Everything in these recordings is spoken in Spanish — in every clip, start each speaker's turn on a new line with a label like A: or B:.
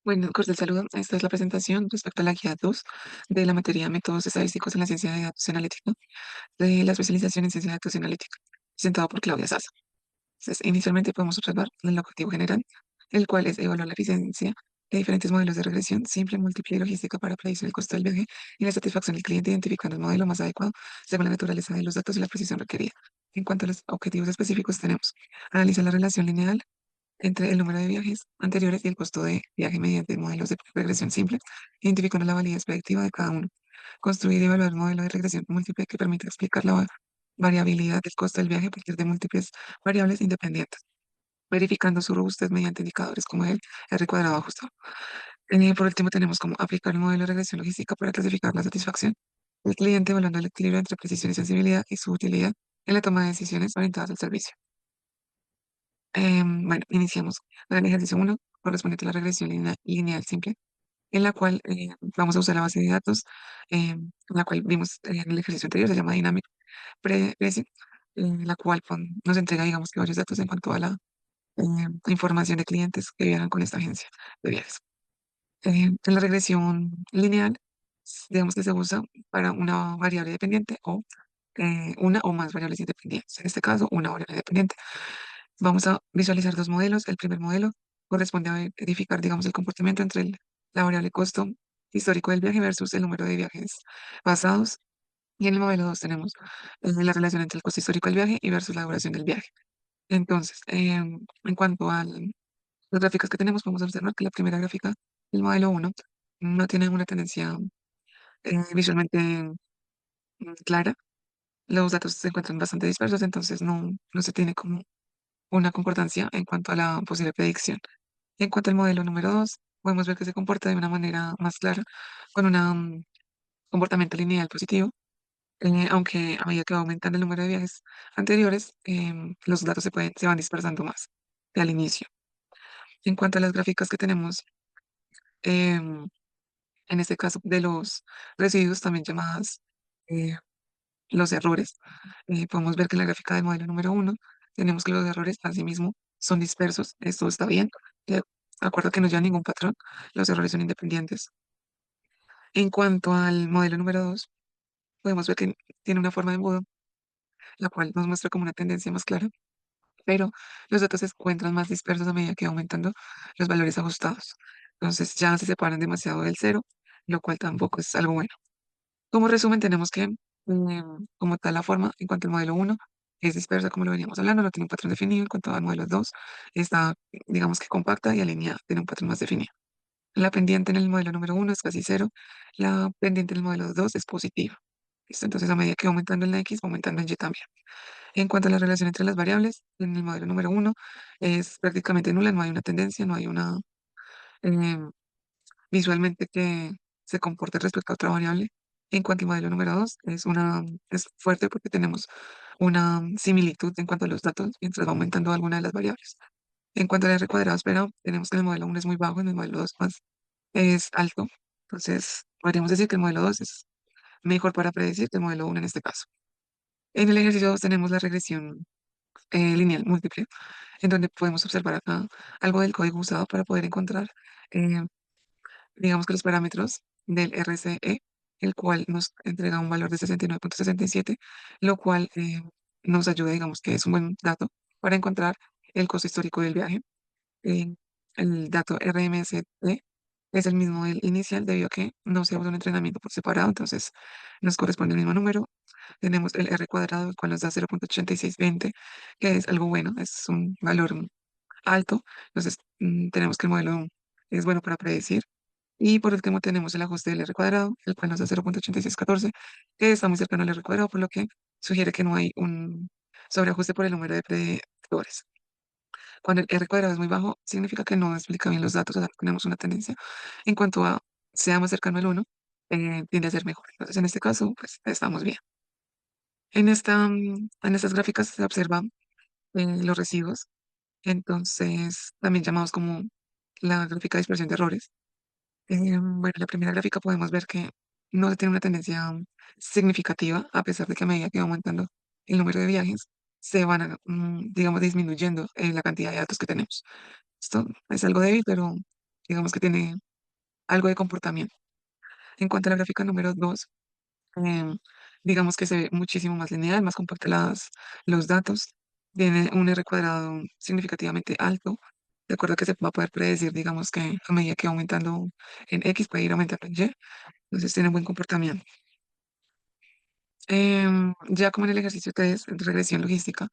A: Bueno, cordial saludo. Esta es la presentación respecto a la guía 2 de la materia Métodos Estadísticos en la Ciencia de Datos y Analítica, de la especialización en Ciencia de Datos y Analítica, presentado por Claudia Sasa. Entonces, inicialmente podemos observar el objetivo general, el cual es evaluar la eficiencia de diferentes modelos de regresión simple, múltiple y logística para predecir el costo del viaje y la satisfacción del cliente, identificando el modelo más adecuado según la naturaleza de los datos y la precisión requerida. En cuanto a los objetivos específicos, tenemos analizar la relación lineal entre el número de viajes anteriores y el costo de viaje mediante modelos de regresión simple, identificando la validez predictiva de cada uno. Construir y evaluar un modelo de regresión múltiple que permita explicar la variabilidad del costo del viaje a partir de múltiples variables independientes, verificando su robustez mediante indicadores como el R cuadrado ajustado. Por último, tenemos como aplicar un modelo de regresión logística para clasificar la satisfacción del cliente, evaluando el equilibrio entre precisión y sensibilidad y su utilidad en la toma de decisiones orientadas al servicio. Bueno, iniciamos con el ejercicio 1, correspondiente a la regresión lineal simple, en la cual vamos a usar la base de datos, la cual vimos en el ejercicio anterior, se llama Dynamic Pricing, la cual nos entrega, digamos que varios datos en cuanto a la información de clientes que viajan con esta agencia de viajes. En la regresión lineal, digamos que se usa para una variable dependiente o una o más variables independientes. En este caso, una variable dependiente. Vamos a visualizar dos modelos. El primer modelo corresponde a verificar, digamos, el comportamiento entre la variable costo histórico del viaje versus el número de viajes pasados. Y en el modelo 2 tenemos la relación entre el costo histórico del viaje y versus la duración del viaje. Entonces, en cuanto a las gráficas que tenemos, podemos observar que la primera gráfica, el modelo uno, no tiene una tendencia visualmente clara. Los datos se encuentran bastante dispersos, entonces no se tiene como una concordancia en cuanto a la posible predicción. En cuanto al modelo número 2, podemos ver que se comporta de una manera más clara, con un comportamiento lineal positivo, aunque a medida que va aumentando el número de viajes anteriores, los datos se van dispersando más que al inicio. En cuanto a las gráficas que tenemos, em, en este caso de los residuos, también llamadas eh, los errores, podemos ver que en la gráfica del modelo número 1 tenemos que los errores asimismo son dispersos. Esto está bien, de acuerdo que no lleva ningún patrón, los errores son independientes. En cuanto al modelo número 2, podemos ver que tiene una forma de embudo, la cual nos muestra como una tendencia más clara, pero los datos se encuentran más dispersos a medida que va aumentando los valores ajustados. Entonces ya se separan demasiado del cero, lo cual tampoco es algo bueno. Como resumen, tenemos que, como tal, la forma en cuanto al modelo uno es dispersa, como lo veníamos hablando, no tiene un patrón definido. En cuanto al modelo 2, está, digamos que compacta y alineada, tiene un patrón más definido. La pendiente en el modelo número uno es casi cero, la pendiente en el modelo 2 es positiva. ¿Listo? Entonces, a medida que va aumentando en la X, va aumentando en Y también. En cuanto a la relación entre las variables, en el modelo número uno es prácticamente nula, no hay una tendencia, no hay una em, visualmente que se comporte respecto a otra variable. En cuanto al modelo número 2, es fuerte porque tenemos una similitud en cuanto a los datos mientras va aumentando alguna de las variables. En cuanto al R cuadrado esperado, tenemos que el modelo 1 es muy bajo, en el modelo 2 más es alto. Entonces, podríamos decir que el modelo 2 es mejor para predecir que el modelo 1 en este caso. En el ejercicio 2 tenemos la regresión lineal múltiple, en donde podemos observar acá algo del código usado para poder encontrar eh, digamos que los parámetros del RCE, el cual nos entrega un valor de 69,67, lo cual nos ayuda, digamos que es un buen dato para encontrar el costo histórico del viaje. Eh, el dato RMST es el mismo del inicial debido a que no se usa un entrenamiento por separado, entonces nos corresponde el mismo número. Tenemos el R cuadrado, el cual nos da 0,8620, que es algo bueno, es un valor alto, entonces tenemos que el modelo es bueno para predecir. Y por último tenemos el ajuste del R cuadrado, el cual nos da 0,8614, que está muy cercano al R cuadrado, por lo que sugiere que no hay un sobreajuste por el número de predictores. Cuando el R cuadrado es muy bajo, significa que no explica bien los datos, o sea, tenemos una tendencia en cuanto a sea más cercano al uno, tiende a ser mejor. Entonces, en este caso, pues estamos bien. En estas gráficas se observan los residuos, entonces también llamados como la gráfica de dispersión de errores. Bueno, la primera gráfica podemos ver que no tiene una tendencia significativa, a pesar de que a medida que va aumentando el número de viajes, se van, digamos, disminuyendo la cantidad de datos que tenemos. Esto es algo débil, pero digamos que tiene algo de comportamiento. En cuanto a la gráfica número 2, em, digamos que se ve muchísimo más lineal, más compacta los datos, tiene un R cuadrado significativamente alto, de acuerdo a que se va a poder predecir, digamos que a medida que va aumentando en X, puede ir aumentando en Y, entonces tiene buen comportamiento. Ya como en el ejercicio 3 de regresión logística,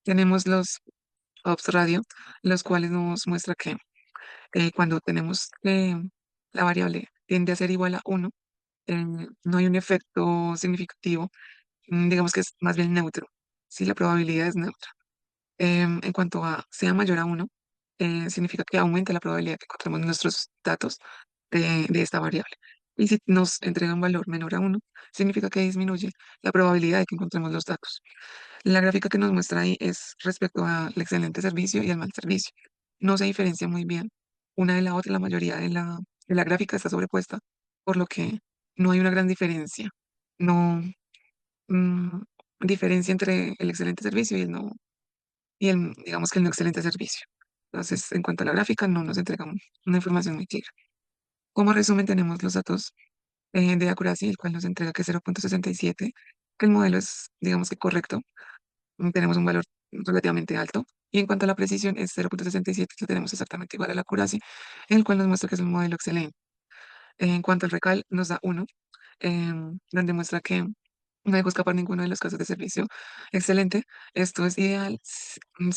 A: tenemos los ops radio, los cuales nos muestra que cuando tenemos la variable tiende a ser igual a 1, no hay un efecto significativo, digamos que es más bien neutro, si la probabilidad es neutra. En cuanto a sea mayor a 1, significa que aumenta la probabilidad que encontremos nuestros datos de esta variable. Y si nos entrega un valor menor a 1, significa que disminuye la probabilidad de que encontremos los datos. La gráfica que nos muestra ahí es respecto al excelente servicio y al mal servicio. No se diferencia muy bien una de la otra, la mayoría de la gráfica está sobrepuesta, por lo que no hay una gran diferencia. No, mm, diferencia entre el excelente servicio y el no, digamos que el no excelente servicio. Entonces, en cuanto a la gráfica, no nos entrega una información muy clara. Como resumen, tenemos los datos de Accuracy, el cual nos entrega que es 0.67, que el modelo es, digamos que correcto, tenemos un valor relativamente alto. Y en cuanto a la precisión, es 0.67, que tenemos exactamente igual a la Accuracy, en el cual nos muestra que es un modelo excelente. En cuanto al recal, nos da 1, donde muestra que no dejó escapar ninguno de los casos de servicio excelente. Esto es ideal.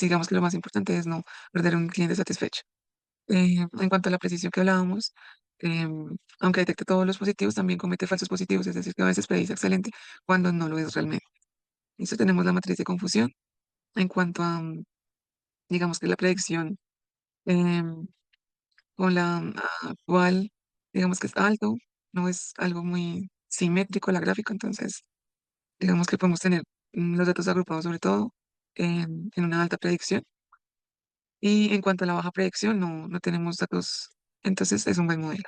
A: Digamos que lo más importante es no perder un cliente satisfecho. En cuanto a la precisión que hablábamos, aunque detecte todos los positivos, también comete falsos positivos, es decir, que a veces predice excelente cuando no lo es realmente. Listo, tenemos la matriz de confusión. En cuanto a, digamos que la predicción em, con la actual, digamos que es alto, no es algo muy simétrico la gráfica, entonces digamos que podemos tener los datos agrupados sobre todo en una alta predicción. Y en cuanto a la baja predicción, no tenemos datos, entonces es un buen modelo.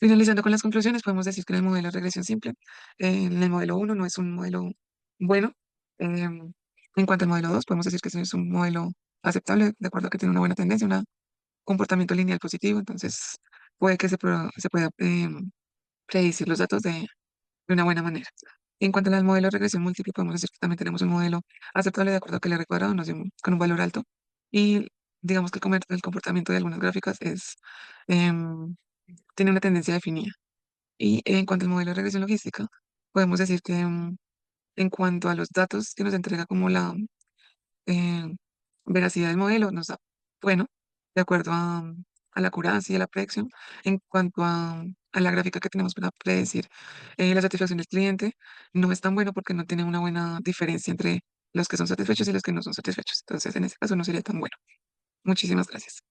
A: Finalizando con las conclusiones, podemos decir que en el modelo de regresión simple, en el modelo 1 no es un modelo bueno. em, en cuanto al modelo 2, podemos decir que ese es un modelo aceptable, de acuerdo a que tiene una buena tendencia, un comportamiento lineal positivo, entonces puede que se pueda predecir los datos de una buena manera. En cuanto al modelo de regresión múltiple, podemos decir que también tenemos un modelo aceptable de acuerdo a que el R cuadrado nos dio con un valor alto y digamos que el comportamiento de algunas gráficas em, tiene una tendencia definida. Y en cuanto al modelo de regresión logística, podemos decir que en cuanto a los datos que nos entrega como la eh, veracidad del modelo, nos da bueno, de acuerdo a la accuracy y a la predicción. En cuanto a la gráfica que tenemos para predecir la satisfacción del cliente, no es tan bueno porque no tiene una buena diferencia entre los que son satisfechos y los que no son satisfechos. Entonces, en ese caso no sería tan bueno. Muchísimas gracias.